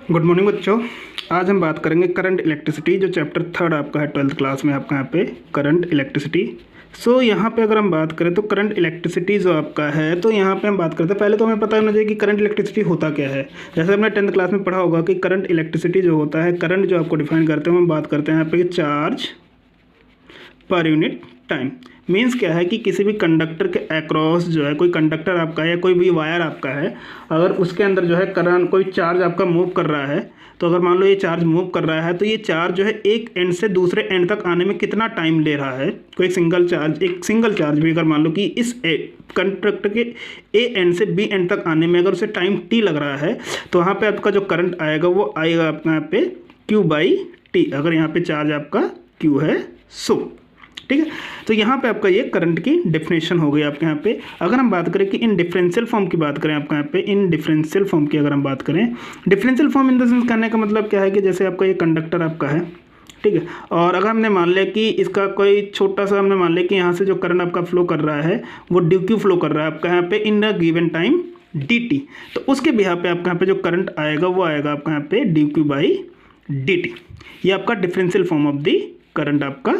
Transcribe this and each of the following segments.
Good morning बच्चों। आज हम बात करेंगे करंट इलेक्ट्रिसिटी, जो चैप्टर 3 आपका है 12th क्लास में आपका यहाँ पे करंट इलेक्ट्रिसिटी। यहाँ पे अगर हम बात करें तो करंट इलेक्ट्रिसिटी जो आपका है, तो यहाँ पे हम बात करते हैं। पहले तो हमें पता होना चाहिए कि करंट इलेक्ट्रिसिटी होता क्या है। जैसे हमने 10th क्लास में पढ़ा होगा कि करंट इलेक्ट्रिसिटी जो होता है, करंट जो आपको डिफाइन करते हैं, हम बात करते हैं यहाँ पे charge per unit time. Means क्या है कि किसी भी कंडक्टर के अक्रॉस जो है, कोई कंडक्टर आपका है या कोई भी वायर आपका है, अगर उसके अंदर जो है करंट, कोई चार्ज आपका मूव कर रहा है, तो अगर मान लो ये चार्ज मूव कर रहा है, तो ये चार्ज जो है एक एंड से दूसरे एंड तक आने में कितना टाइम ले रहा है। कोई एक सिंगल चार्ज भी अगर मान लो कि इस कंडक्टर के ए एंड से बी एंड तक आने में अगर उसे टाइम टी लग रहा है, तो वहाँ पे आपका जो करंट आएगा वो आएगा आपका यहाँ पे Q/T। अगर यहाँ पे चार्ज आपका Q है ठीक है। तो यहाँ पे आपका ये करंट की डेफिनेशन हो गई आपके यहाँ पे। अगर हम बात करें कि इन डिफरेंशियल फॉर्म की बात करें आपका यहाँ पे, इन डिफरेंशियल फॉर्म की अगर हम बात करें, differential form in the sense कहने का मतलब क्या है कि जैसे आपका ये कंडक्टर आपका है, ठीक है, और अगर हमने मान लिया कि इसका कोई छोटा सा, हमने मान लिया कि यहाँ से जो करंट आपका फ्लो कर रहा है वो ड्यू फ्लो कर रहा है आपका यहाँ पे in the given time dt, तो उसके बिहार पे आपका यहाँ पे जो करंट आएगा वो आएगा आपका यहाँ पे dq/dt। ये आपका differential form of the current आपका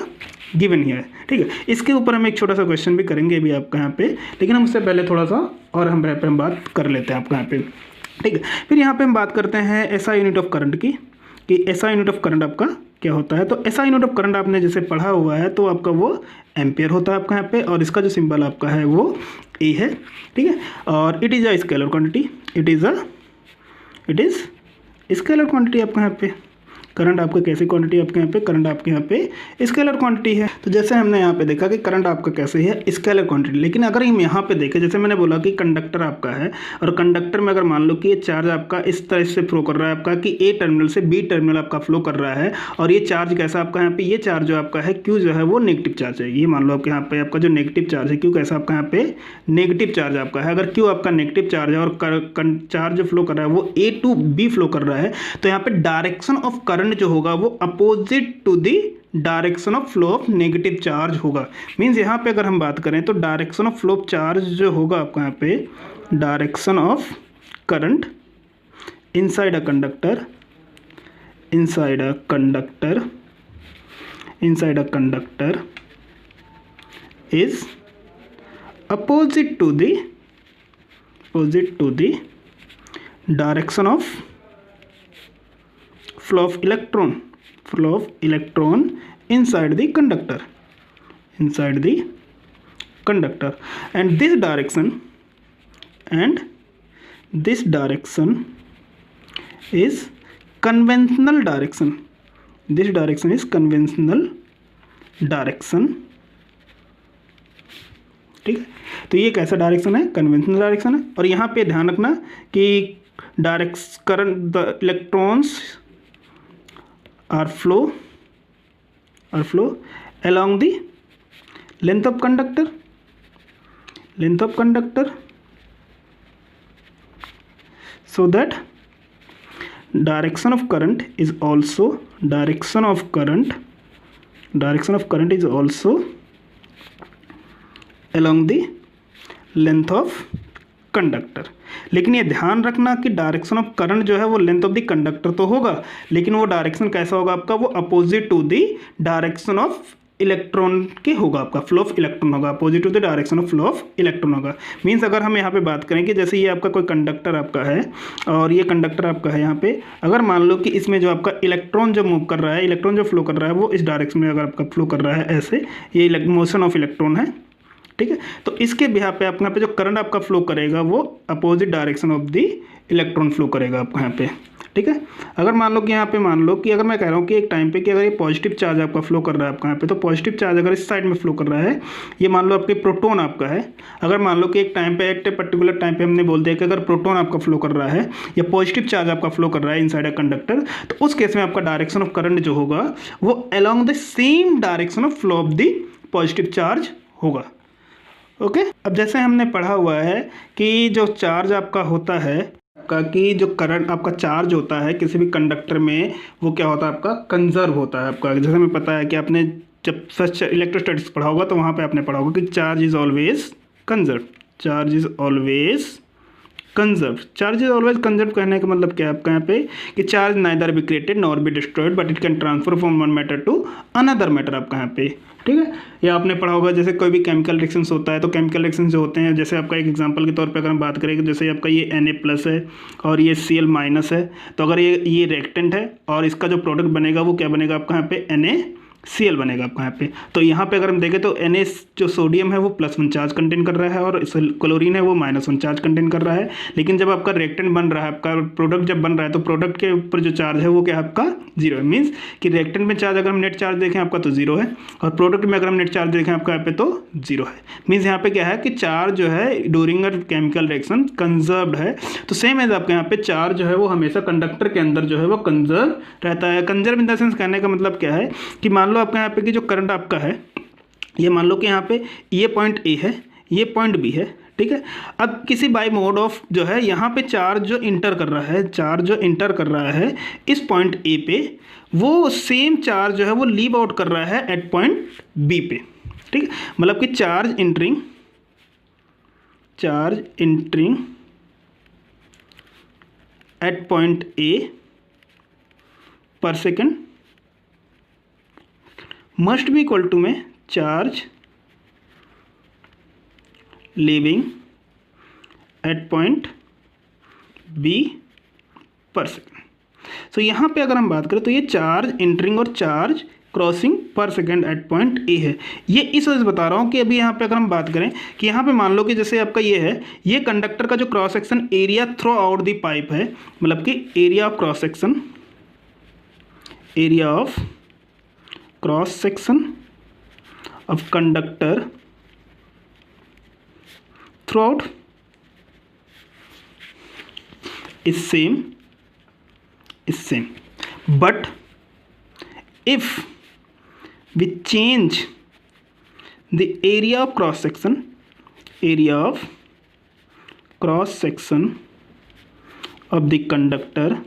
गिवन ही है, ठीक है। इसके ऊपर हम एक छोटा सा क्वेश्चन भी करेंगे अभी आपका यहाँ पे, लेकिन हम उससे पहले थोड़ा सा और हम बात कर लेते हैं आपका यहाँ पे, ठीक है। फिर यहाँ पे हम बात करते हैं ऐसा यूनिट ऑफ करंट की, कि ऐसा यूनिट ऑफ करंट आपका क्या होता है। तो ऐसा यूनिट ऑफ करंट आपने जैसे पढ़ा हुआ है तो आपका वो एम्पियर होता है आपका यहाँ पे, और इसका जो सिंबल आपका है वो ए है, ठीक है। और it is a scalar quantity, it is scalar quantity आपका यहाँ पे। करंट आपका कैसी क्वांटिटी आपके यहाँ पे, करंट आपके यहाँ पे स्केलर क्वांटिटी है। तो जैसे हमने यहाँ पे देखा कि करंट आपका कैसे है, स्केलर क्वांटिटी। लेकिन अगर हम यहाँ पे देखें, जैसे मैंने बोला कि कंडक्टर आपका है, और कंडक्टर में अगर मान लो कि ये चार्ज आपका इस तरह से फ्लो कर रहा है आपका, कि ए टर्मिनल से बी टर्मिनल आपका फ्लो कर रहा है, और ये चार्ज कैसा आपका यहाँ पे, ये चार्ज जो आपका है क्यू जो है वो नेगेटिव चार्ज है। ये मान लो आपके यहाँ पे आपका जो नेगेटिव चार्ज है, क्यू कैसा आपका यहाँ पे नेगेटिव चार्ज आपका है। अगर क्यू आपका नेगेटिव चार्ज है और चार्ज जो फ्लो कर रहा है वो ए टू बी फ्लो कर रहा है, तो यहाँ पे डायरेक्शन ऑफ करंट जो होगा वो opposite to the direction of flow of negative charge होगा। मींस यहाँ पे अगर हम बात करें तो direction of flow of charge जो होगा आपका यहाँ पे, direction of current inside a conductor is opposite to the direction of flow of electron inside the conductor, and this direction is conventional direction. This direction is conventional direction, ठीक है। तो ये कैसा डायरेक्शन है, कन्वेंशनल डायरेक्शन है। और यहाँ पे ध्यान रखना कि current the electrons are flow along the length of conductor, so that direction of current is also along the length of conductor. लेकिन ये ध्यान रखना कि डायरेक्शन ऑफ करंट जो है वो लेंथ ऑफ द कंडक्टर तो होगा, लेकिन वो डायरेक्शन कैसा होगा आपका, वो opposite to the direction of electron के होगा, आपका फ्लो ऑफ इलेक्ट्रॉन होगा, opposite to the direction of flow of electron होगा। मीन्स अगर हम यहाँ पे बात करें कि जैसे ये आपका कोई कंडक्टर आपका है, और ये कंडक्टर आपका है यहाँ पे, अगर मान लो कि इसमें जो आपका इलेक्ट्रॉन जो मूव कर रहा है, इलेक्ट्रॉन जो फ्लो कर रहा है वो इस डायरेक्शन में अगर आपका फ्लो कर रहा है ऐसे, ये मोशन ऑफ इलेक्ट्रॉन है, ठीक है। तो इसके बिहार पे आपका यहाँ पे जो करंट आपका फ्लो करेगा वो opposite direction of the electron flow करेगा आपका यहाँ पे, ठीक है। अगर मान लो कि यहाँ पे मान लो कि अगर मैं कह रहा हूँ कि एक टाइम पे कि अगर ये पॉजिटिव चार्ज आपका फ्लो कर रहा है आपका यहाँ पे, तो पॉजिटिव चार्ज अगर इस साइड में फ्लो कर रहा है, ये मान लो आपके प्रोटॉन आपका है। अगर मान लो कि एक टाइम पे, एक पर्टिकुलर टाइम पे हमने बोल दिया कि अगर प्रोटॉन आपका फ्लो कर रहा है या पॉजिटिव चार्ज आपका फ्लो कर रहा है इनसाइड अ कंडक्टर, तो उस केस में आपका डायरेक्शन ऑफ करंट जो होगा वो along the same direction of flow of the positive charge होगा, ओके। अब जैसे हमने पढ़ा हुआ है कि जो चार्ज आपका होता है आपका, कि जो करंट आपका चार्ज होता है किसी भी कंडक्टर में, वो क्या होता है आपका, कंजर्व होता है आपका। जैसे हमें पता है कि आपने जब फर्स्ट इलेक्ट्रोस्टैटिक्स पढ़ा होगा तो वहाँ पे आपने पढ़ा होगा कि charge is always conserve, conserve, charge is always conserve कहने का मतलब क्या है आपका यहाँ पे कि charge neither be created nor be destroyed but it can transfer from one matter to another matter आपका यहाँ पे, ठीक है। या आपने पढ़ा होगा जैसे कोई भी केमिकल रिएक्शंस होता है तो केमिकल रिएक्शंस जो होते हैं, जैसे आपका एक एग्जांपल के तौर पे अगर हम बात करें, जैसे आपका ये Na+ है और ये Cl- है, तो अगर ये रिएक्टेंट है और इसका जो प्रोडक्ट बनेगा वो क्या बनेगा आपका यहाँ पे NaCl बनेगा आपका यहाँ पे। तो यहाँ पे अगर हम देखें तो Na जो सोडियम है वो +1 चार्ज कंटेन कर रहा है और क्लोरीन है वो -1 चार्ज कंटेन कर रहा है। लेकिन जब आपका रिएक्टेंट बन रहा है, आपका प्रोडक्ट जब बन रहा है तो प्रोडक्ट के ऊपर जो चार्ज है वो क्या है आपका 0 है। मीन्स कि रिएक्टेंट में चार्ज अगर हम नेट चार्ज देखें आपका तो 0 है और प्रोडक्ट में अगर हम नेट चार्ज देखें आपका यहाँ पे तो 0 है। मीन्स यहाँ पे क्या है कि चार्ज जो है during a chemical reaction conserved है। तो सेम एज आपके यहाँ पे चार्ज जो है वो हमेशा कंडक्टर के अंदर जो है वो कंजर्व रहता है। कंजर्व इन द सेंस कहने का मतलब क्या है कि मान लो आपका यहाँ पे कि जो करंट आपका है, ये मान लो कि यहाँ पे ये पॉइंट A है, ये पॉइंट B है, ठीक है। अब किसी बाई मोड ऑफ जो है यहाँ पे चार्ज जो इंटर कर रहा है, चार्ज जो इंटर कर रहा है इस पॉइंट A पे, वो सेम चार्ज जो है वो लीव आउट कर रहा है एट पॉइंट B पे, ठीक है। मतलब कि charge entering at point A per second must be equal to में charge leaving at point B per second. So यहाँ पे अगर हम बात करें तो ये चार्ज इंटरिंग और charge crossing per second at point A है। ये इस वजह से बता रहा हूँ कि अभी यहाँ पे अगर हम बात करें कि यहाँ पे मान लो कि जैसे आपका ये है, ये कंडक्टर का जो cross section area through out the pipe है, मतलब कि area of cross section, area of cross section of conductor throughout is same, but if we change the area of cross section of the conductor,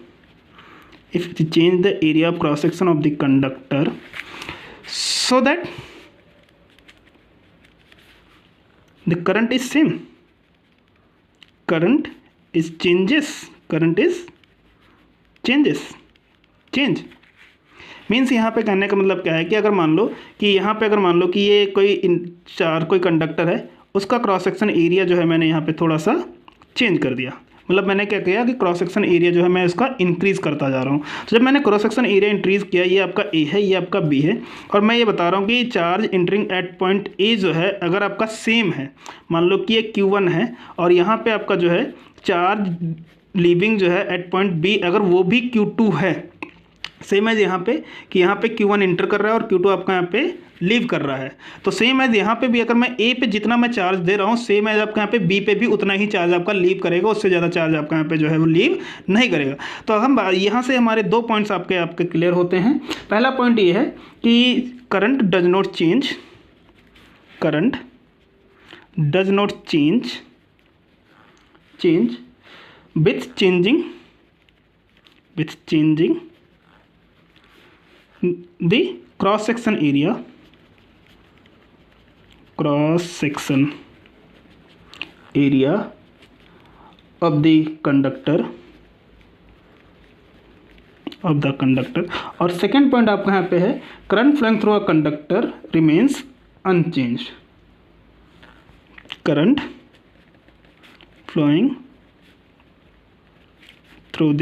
if we change the area of cross section of the conductor so that the current is same, current is change means यहाँ पे कहने का मतलब क्या है कि अगर मान लो कि यहाँ पे अगर मान लो कि ये कोई कंडक्टर है, उसका क्रॉस सेक्शन एरिया जो है मैंने यहाँ पे थोड़ा सा चेंज कर दिया। मतलब मैंने क्या किया कि क्रॉस सेक्शन एरिया जो है मैं इसका इंक्रीज़ करता जा रहा हूँ। तो जब मैंने क्रॉस सेक्शन एरिया इंक्रीज़ किया, ये आपका A है, ये आपका B है, और मैं ये बता रहा हूँ कि charge entering at point A जो है अगर आपका सेम है, मान लो कि ये Q1 है और यहाँ पे आपका जो है चार्ज लीविंग जो है एट पॉइंट B अगर वो भी Q2 है, सेम एज यहाँ पे कि यहाँ पे Q1 इंटर कर रहा है और Q2 आपका यहाँ पे लीव कर रहा है। तो सेम एज यहाँ पे भी अगर मैं A पे जितना मैं चार्ज दे रहा हूँ, सेम एज आपका यहाँ पे B पे भी उतना ही चार्ज आपका लीव करेगा, उससे ज़्यादा चार्ज आपका यहाँ पे जो है वो लीव नहीं करेगा। तो हम यहाँ से हमारे 2 पॉइंट्स आपके क्लियर होते हैं। पहला पॉइंट ये है कि current does not change with changing the cross section area of the conductor और सेकेंड पॉइंट आपका यहाँ पे है current flowing through a conductor remains unchanged, current flowing through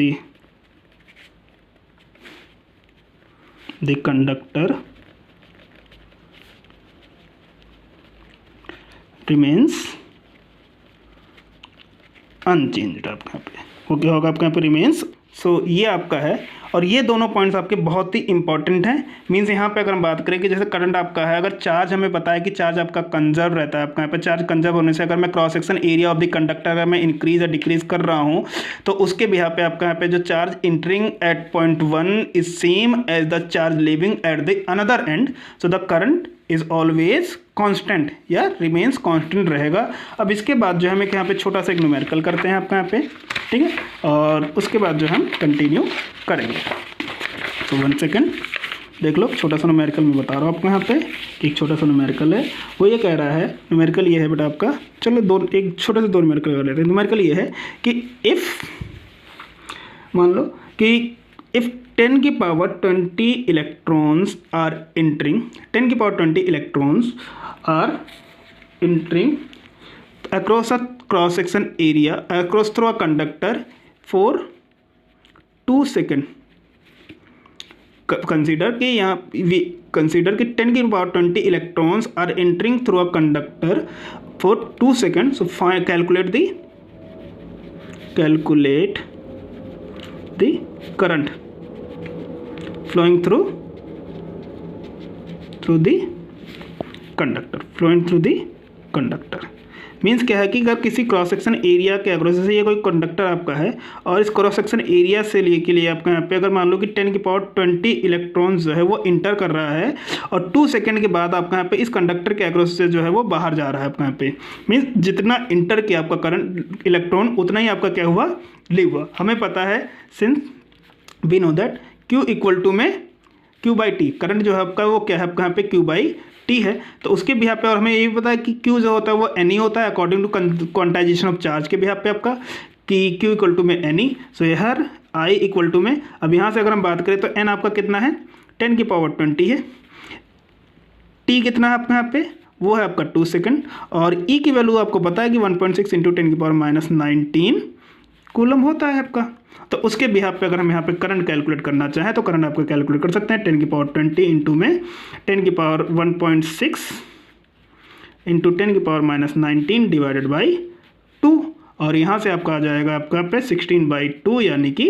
the conductor remains unchanged। आपका यहाँ पे वो क्या होगा आपका यहाँ पे रिमेन्स। सो ये आपका है और ये दोनों पॉइंट्स आपके बहुत ही इंपॉर्टेंट हैं। मीन्स यहाँ पे अगर हम बात करें कि जैसे करंट आपका है, अगर चार्ज हमें पता है कि चार्ज आपका कंजर्व रहता है, आपका यहाँ पे चार्ज कंजर्व होने से अगर मैं cross section area of the conductor अगर मैं इंक्रीज या डिक्रीज कर रहा हूँ तो उसके बिहाफ पे आपका यहाँ पे जो charge entering at point 1 is same as the charge leaving at the another end, so the current is always constant या रिमेन्स कांस्टेंट रहेगा। अब इसके बाद जो हम एक यहाँ पे छोटा सा एक न्यूमेरिकल करते हैं आपका यहाँ पे, ठीक है, और उसके बाद जो हम कंटिन्यू करेंगे। तो 1 सेकेंड, देख लो, छोटा सा न्यूमेरिकल मैं बता रहा हूँ आपको यहाँ पे कि एक छोटा सा न्यूमेरिकल है, वो ये कह रहा है, न्यूमेरिकल ये है बेटा आपका, चलो एक छोटे से दो न्यूमेरिकल कर लेते हैं। न्यूमेरिकल ये है कि इफ़ मान लो कि इफ़ 10 की पावर 20 इलेक्ट्रॉन्स आर एंटरिंग, 10 की power 20 electrons are entering across a cross section area across through a conductor for 2 second. Consider कि यहाँ कंसीडर कि 10 की power 20 electrons are entering through a conductor for 2 second. So calculate the current flowing through the conductor. Means क्या है कि अगर किसी cross section area के अक्रॉस, जैसे ये कोई कंडक्टर आपका है और इस क्रॉस सेक्शन एरिया से लिए के लिए आपका यहाँ पे अगर मान लो कि 10 की पावर 20 इलेक्ट्रॉन्स जो है वो इंटर कर रहा है और 2 सेकेंड के बाद आपका यहाँ पे इस कंडक्टर के अक्रॉस से जो है वो बाहर जा रहा है आपका यहाँ पे, मीन्स जितना इंटर किया आपका करंट इलेक्ट्रॉन उतना ही आपका क्या हुआ, लीव हुआ। हमें पता है since we know that Q equal to में Q/T, करंट जो है आपका वो क्या है आपका यहाँ पे Q/T है। तो उसके बिहार पे और हमें ये भी पता है कि Q जो होता है वो NE होता है according to quantization of charge के बिहार पे आपका कि Q इक्वल टू में NE। सो हर I इक्वल टू में, अब यहाँ से अगर हम बात करें तो N आपका कितना है, 10 की पावर 20 है, T कितना है आपका यहाँ पे, वो है आपका 2 सेकेंड, और E की वैल्यू आपको पता है कि 1.6 इंटू 10 की पावर -19 कूलम होता है आपका। तो उसके बिहार पे अगर हम यहाँ पे करंट कैलकुलेट करना चाहें तो करंट आपको कैलकुलेट कर सकते हैं 10 की पावर 20 इंटू में 10 की पावर 1.6 इंटू 10 की पावर -19 डिवाइडेड बाई 2, और यहाँ से आपका आ जाएगा आपका यहाँ पे 16/2 यानी कि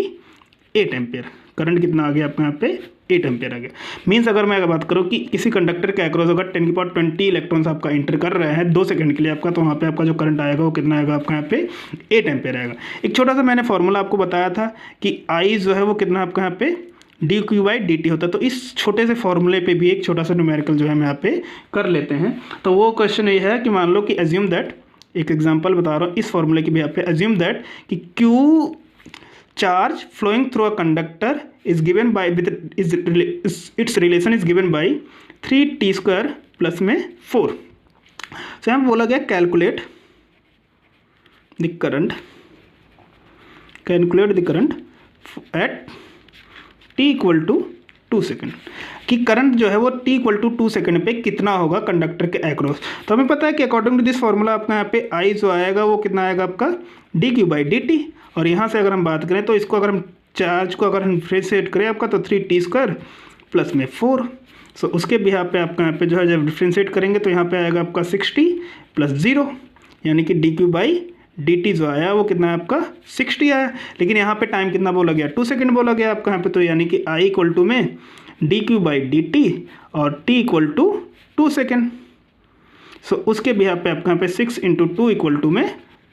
8 एम्पियर। करंट कितना आ गया आपका यहाँ पे, 8 एम्पियर आ गया। मीन्स अगर मैं बात करूँ कि किसी कंडक्टर के अक्रॉस अगर 10 की पावर 20 इलेक्ट्रॉन्स आपका इंटर कर रहे हैं 2 सेकंड के लिए आपका, तो वहाँ पे आपका जो करंट आएगा वो कितना आएगा आपका यहाँ पे 8 एम्पियर आएगा। एक छोटा सा मैंने फॉर्मूला आपको बताया था कि I जो है वो कितना आपका यहाँ पे dQ/dt होता है। तो इस छोटे से फॉर्मूले पे भी एक छोटा सा न्यूमेरिकल जो है हम यहाँ पे कर लेते हैं। तो वो क्वेश्चन ये है कि मान लो कि एज्यूम दैट, एक एग्जाम्पल बता रहा हूँ इस फॉर्मूले के भी यहाँ पे, एज्यूम दैट कि Q charge flowing through a conductor is given by its relation is given by 3t square plus में 4। so यहाँ बोला गया calculate the current at t equal to 2 second, कि करंट जो है वो t इक्वल टू 2 सेकेंड पे कितना होगा कंडक्टर के अक्रॉस। तो हमें पता है कि अकॉर्डिंग टू दिस फॉर्मूला आपका यहाँ पे I जो आएगा वो कितना आएगा आपका dQ/dt, और यहाँ से अगर हम बात करें तो इसको अगर हम चार्ज को अगर हम डिफ्रेंशिएट करें आपका तो 3t स्क्वायर प्लस में 4। सो उसके बिहार पे आपका यहाँ पे जो है जब डिफ्रेंशिएट करेंगे तो यहाँ पे आएगा आपका 60 प्लस 0 यानी कि dQ/dt जो आया वो कितना है आपका 60 आया। लेकिन यहाँ पे टाइम कितना बोला गया, 2 सेकेंड बोला गया आपका यहाँ पे, तो यानी कि I इक्वल टू में dQ/dt और t इक्वल टू 2 सेकेंड। सो उसके बिहार पे आपका यहाँ पे 6 इंटू 2 इक्वल टू में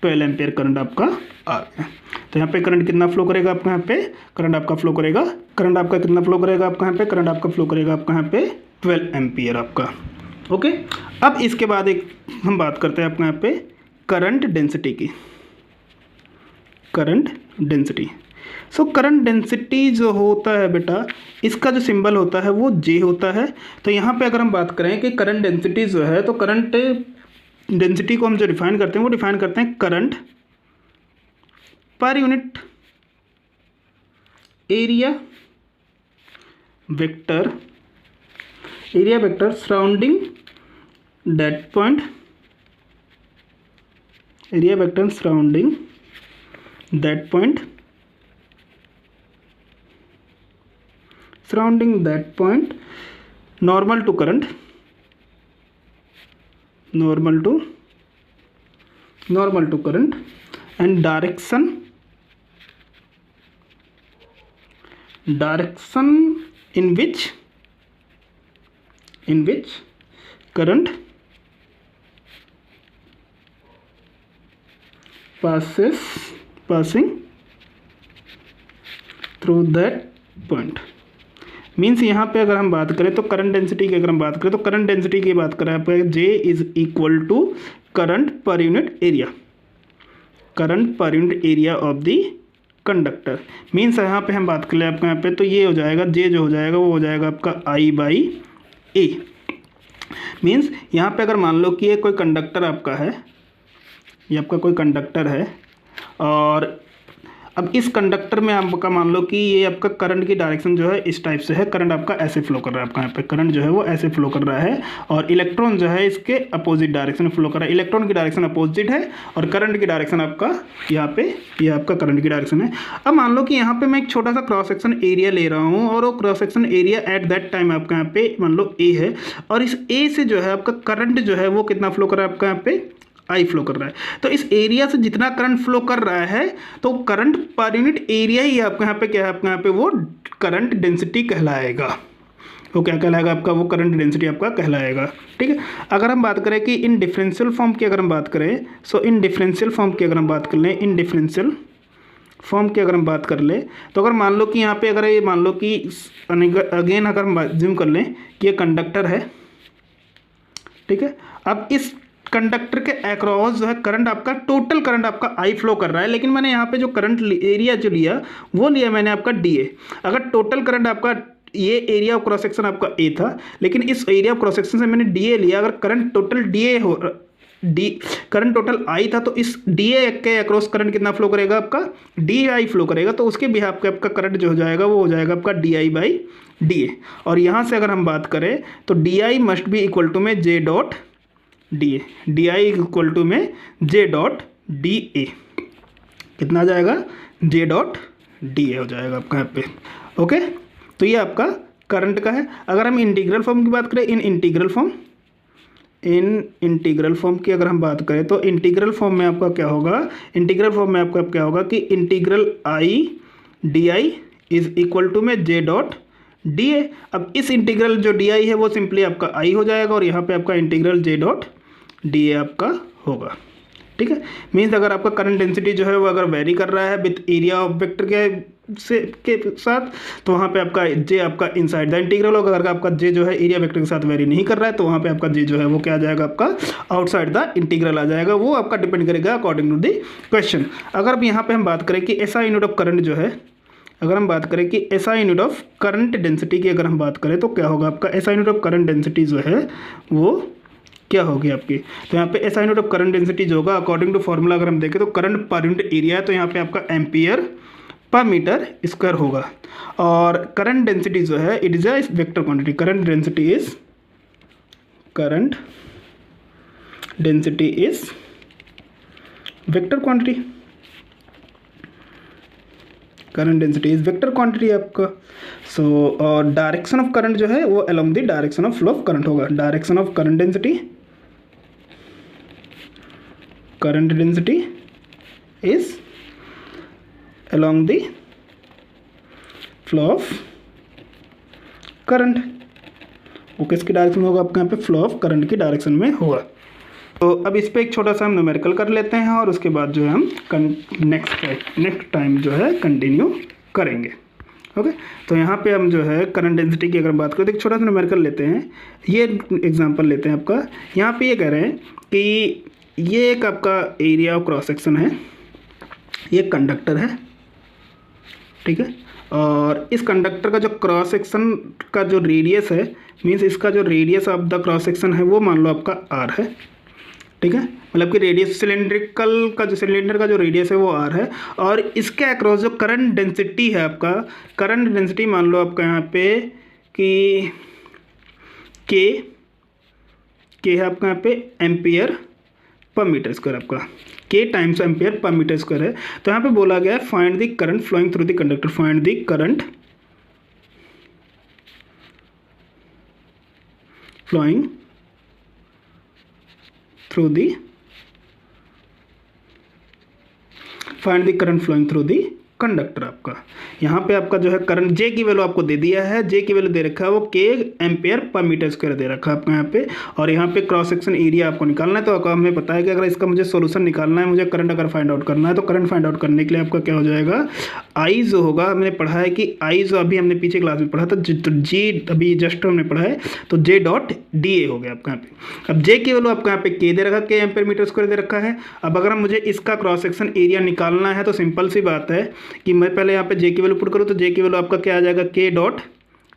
12 एम्पियर करंट आपका आ गया। तो यहाँ पे करंट कितना फ्लो करेगा आपका यहाँ पे, करंट आपका फ्लो करेगा कितना फ्लो करेगा आपका यहाँ पे, करंट आपका फ्लो करेगा आपका यहाँ पे 12 एम्पियर आपका। ओके, अब इसके बाद एक हम बात करते हैं आपका यहाँ पे करंट डेंसिटी की। Current density, so current density जो होता है बेटा, इसका जो सिंबल होता है वो J होता है। तो यहाँ पे अगर हम बात करें कि करंट डेंसिटी जो है, तो करंट डेंसिटी को हम जो डिफाइन करते हैं वो डिफाइन करते हैं करंट पर unit area vector surrounding that point, area vector surrounding that point normal to current and direction in which current passing through that point। मीन्स यहाँ पे अगर हम बात करें तो करंट डेंसिटी की अगर हम बात करें तो करंट डेंसिटी की बात करें आपका J is equal to current पर unit area of the conductor. Means यहाँ पे हम बात कर ले आपका यहाँ पे, तो ये हो जाएगा जे जो हो जाएगा वो हो जाएगा आपका I/A। मीन्स यहाँ पे अगर मान लो कि ये कोई कंडक्टर आपका है, ये आपका कोई कंडक्टर है, और अब इस कंडक्टर में आपका मान लो कि ये आपका करंट की डायरेक्शन जो है इस टाइप से है, करंट आपका ऐसे फ्लो कर रहा है, आपका यहाँ पे करंट जो है वो ऐसे फ्लो कर रहा है, और इलेक्ट्रॉन जो है इसके अपोजिट डायरेक्शन में फ्लो कर रहा है। इलेक्ट्रॉन की डायरेक्शन अपोजिट है और करंट की डायरेक्शन आपका यहाँ पे, ये आपका करंट की डायरेक्शन है। अब मान लो कि यहाँ पे मैं एक छोटा सा क्रॉस सेक्शन एरिया ले रहा हूँ, और वो cross section area at that time आपका यहाँ पे मान लो ए है, और इस ए से जो है आपका करंट जो है वो कितना फ्लो कर रहा है आपका यहाँ पे I फ्लो कर रहा है। तो इस एरिया से जितना करंट फ्लो कर रहा है तो करंट पर यूनिट एरिया ही आपके यहाँ पे क्या है, आपके यहाँ पे वो करंट डेंसिटी कहलाएगा। वो क्या कहलाएगा आपका, वो करंट डेंसिटी आपका कहलाएगा। ठीक है। अगर हम बात करें कि इन डिफरेंशियल फॉर्म की अगर हम बात करें, सो इन डिफरेंशियल फॉर्म की अगर हम बात कर लें, इन डिफरेंशियल फॉर्म की अगर हम बात कर लें, तो अगर मान लो कि यहाँ पे अगर ये मान लो कि अगेन अगर हम ज्यूम कर लें कि ये कंडक्टर है, ठीक है। अब इस कंडक्टर के अक्रॉस जो है करंट आपका, टोटल करंट आपका I फ्लो कर रहा है, लेकिन मैंने यहाँ पे जो करंट एरिया जो लिया वो लिया मैंने आपका DA। अगर टोटल करंट आपका, ये एरिया ऑफ क्रॉस सेक्शन आपका A था, लेकिन इस एरिया ऑफ क्रॉस सेक्शन से मैंने DA लिया। अगर करंट टोटल DA हो, करंट टोटल I था, तो इस DA के अक्रॉस करंट कितना फ्लो करेगा आपका, DI फ्लो करेगा। तो उसके बिहाफ पे आपका करंट जो हो जाएगा वो हो जाएगा आपका DI/DA। और यहाँ से अगर हम बात करें तो DI must be equal to में J dot DA, DI equal to में J डॉट DA। कितना आ जाएगा, J डॉट DA हो जाएगा आपका यहाँ पे। ओके, तो ये आपका करंट का है। अगर हम इंटीग्रल फॉर्म की बात करें, इन इंटीग्रल फॉर्म की अगर हम बात करें तो इंटीग्रल फॉर्म में आपका क्या होगा, इंटीग्रल फॉर्म में आपका क्या होगा कि integral I/DI is equal to में J डॉट DA। अब इस इंटीग्रल जो DI है वो सिंपली आपका I हो जाएगा, और यहाँ पे आपका इंटीग्रल J डॉट DA आपका होगा। ठीक है। मीन्स अगर आपका करंट डेंसिटी जो है वो अगर वेरी कर रहा है विथ एरिया ऑफ वेक्टर के साथ, तो वहाँ पे आपका J आपका इनसाइड द इंटीग्रल होगा। अगर आपका J जो है एरिया वेक्टर के साथ वेरी नहीं कर रहा है, तो वहाँ पे आपका J जो है वो क्या आ जाएगा, आपका आउटसाइड द इंटीग्रल आ जाएगा। वो आपका डिपेंड करेगा अकॉर्डिंग टू द क्वेश्चन। अगर अब यहाँ पे हम बात करें कि SI यूनिट ऑफ करंट जो है, अगर हम बात करें कि SI unit of current density की अगर हम बात करें तो क्या होगा आपका, SI unit of current density जो है वो क्या होगी आपकी। तो यहाँ पे SI unit of current density जो होगा अकॉर्डिंग टू फॉर्मूला अगर हम देखें तो करंट पर यूनिट एरिया है, तो यहाँ पे आपका एम्पियर पर मीटर स्क्वायर होगा। और करंट डेंसिटी जो है it is a vector quantity. Current density is vector quantity. Current density is vector quantity आपका। सो और डायरेक्शन ऑफ करंट जो है वो along the direction of flow of current होगा। Direction of current density is along the flow of current. वो किसकी direction में होगा आपके यहाँ पे, फ्लो ऑफ करंट की डायरेक्शन में होगा। तो अब इस पे एक छोटा सा हम न्यूमेरिकल कर लेते हैं, और उसके बाद जो है हम नेक्स्ट टाइम जो है कंटिन्यू करेंगे। ओके, तो यहाँ पे हम जो है करंट डेंसिटी की अगर बात करें तो एक छोटा सा न्यूमेरिकल लेते हैं। ये एग्जांपल लेते हैं आपका। यहाँ पे ये कह रहे हैं कि ये एक आपका एरिया ऑफ क्रॉस सेक्शन है, ये कंडक्टर है, ठीक है। और इस कंडक्टर का जो क्रॉस सेक्शन का जो रेडियस है, मीन्स इसका जो radius of the cross section है वो मान लो आपका R है, ठीक है। मतलब कि रेडियस सिलेंडर का जो रेडियस है वो R है, और इसके अक्रॉस जो करंट डेंसिटी है आपका, करंट डेंसिटी मान लो आपका यहाँ पे कि K है आपका यहाँ पे एम्पियर पर मीटर स्क्वायर, आपका K times ampere per metre square है। तो यहाँ पे बोला गया है find the current flowing through the conductor, find the current flowing through the, find the current flowing through the conductor. आपका यहाँ पे आपका जो है करंट J की वैल्यू आपको दे दिया है, J की वैल्यू दे रखा है वो K ampere per metre square दे रखा है आपका यहाँ पे। और यहाँ पे क्रॉस सेक्शन एरिया आपको निकालना है। तो हमें पता है कि अगर इसका मुझे सोल्यूशन निकालना है, मुझे करंट अगर फाइंड आउट करना है, तो करंट फाइंड आउट करने के लिए आपका क्या हो जाएगा, I जो होगा, हमने पढ़ा है कि I जो अभी हमने पीछे क्लास में पढ़ा था, तो G अभी जस्ट हमने पढ़ा है, तो J डॉट DA हो गया आपका यहाँ पे। अब J की वैल्यू आपका यहाँ पे K दे रखा है, K एम्पियर मीटर स्क्वायर दे रखा है। अब अगर मुझे इसका क्रॉस सेक्शन एरिया निकालना है तो सिंपल सी बात है कि मैं पहले यहाँ पे जे की वैल्यू पुट करूँ तो जे की वैल्यू आपका क्या आ जाएगा, के डॉट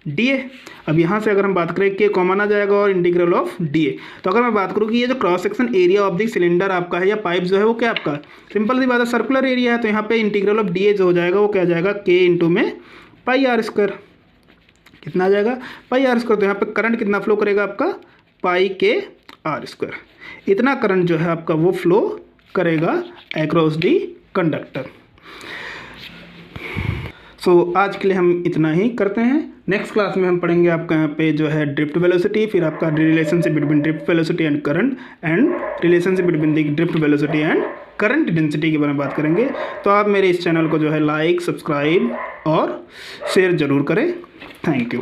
डी ए। अब यहाँ से अगर हम बात करें के कॉमन आ जाएगा और इंटीग्रल ऑफ डी ए। तो अगर मैं बात करूँ कि ये जो cross section area of the cylinder आपका है या पाइप जो है वो क्या आपका सिंपल सी बात है सर्कुलर एरिया है, तो यहाँ पे इंटीग्रल ऑफ डी ए जो हो जाएगा वो क्या आ जाएगा, के इंटू में पाई आर स्क्वायर। कितना आ जाएगा, पाई आर स्क्वायर। तो यहाँ पे करंट कितना फ्लो करेगा आपका, पाई के आर स्क्वायर। इतना करंट जो है आपका वो फ्लो करेगा अक्रॉस दी कंडक्टर। सो आज के लिए हम इतना ही करते हैं। नेक्स्ट क्लास में हम पढ़ेंगे आपका यहाँ पे जो है ड्रिफ्ट वेलोसिटी, फिर आपका relationship between drift velocity and current, and relationship between the drift velocity and current density के बारे में बात करेंगे। तो आप मेरे इस चैनल को जो है लाइक, सब्सक्राइब और शेयर ज़रूर करें। Thank you.